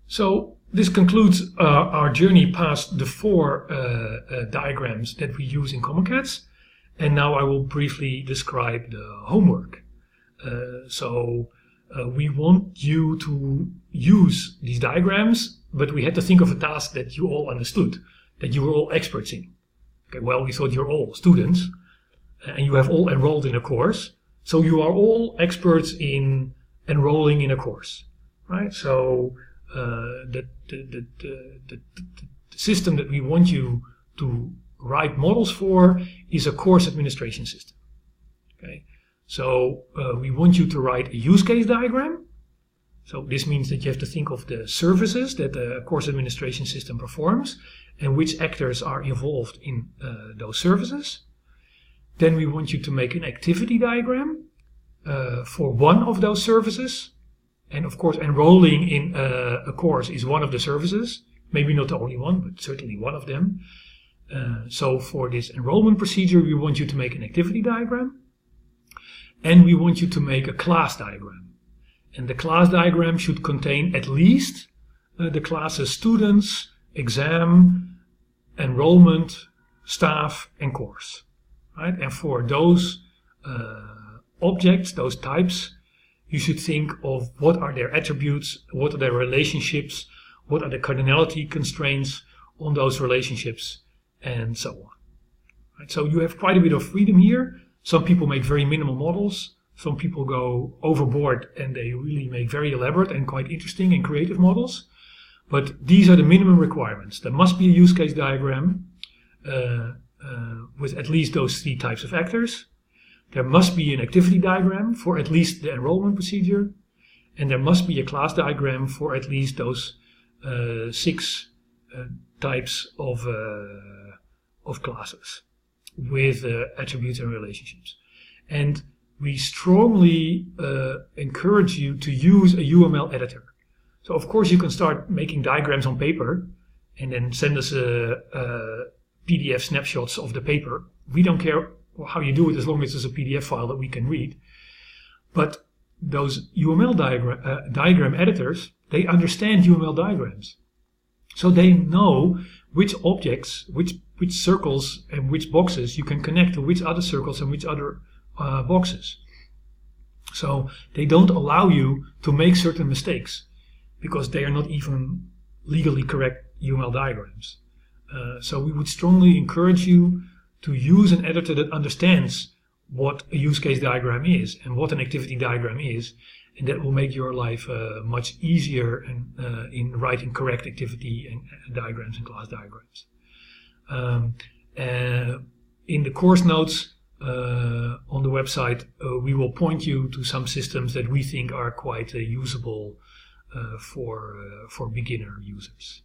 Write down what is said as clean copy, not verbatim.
So this concludes our journey past the four diagrams that we use in Common Cats. And now I will briefly describe the homework. We want you to use these diagrams, but we had to think of a task that you all understood, that you were all experts in. Okay, well, we thought you're all students and you have all enrolled in a course. So you are all experts in enrolling in a course, right? So the system that we want you to write models for is a course administration system. Okay, so we want you to write a use case diagram. So this means that you have to think of the services that the course administration system performs and which actors are involved in those services. Then we want you to make an activity diagram for one of those services. And of course, enrolling in a course is one of the services. Maybe not the only one, but certainly one of them. So for this enrollment procedure, we want you to make an activity diagram. And we want you to make a class diagram. And the class diagram should contain at least the class's students, exam, enrollment, staff, and course. Right? And for those objects, those types, you should think of what are their attributes, what are their relationships, what are the cardinality constraints on those relationships, and so on. Right? So you have quite a bit of freedom here. Some people make very minimal models. Some people go overboard and they really make very elaborate and quite interesting and creative models. But these are the minimum requirements. There must be a use case diagram with at least those three types of actors. There must be an activity diagram for at least the enrollment procedure. And there must be a class diagram for at least those six types of classes with attributes and relationships. And we strongly encourage you to use a UML editor. So of course you can start making diagrams on paper and then send us PDF snapshots of the paper. We don't care how you do it as long as it's a PDF file that we can read. But those UML diagram editors, they understand UML diagrams. So they know which objects, which circles and which boxes you can connect to which other circles and which other boxes. So they don't allow you to make certain mistakes because they are not even legally correct UML diagrams. So we would strongly encourage you to use an editor that understands what a use case diagram is and what an activity diagram is, and that will make your life much easier in writing correct activity and diagrams and class diagrams. In the course notes on the website, we will point you to some systems that we think are quite usable for beginner users.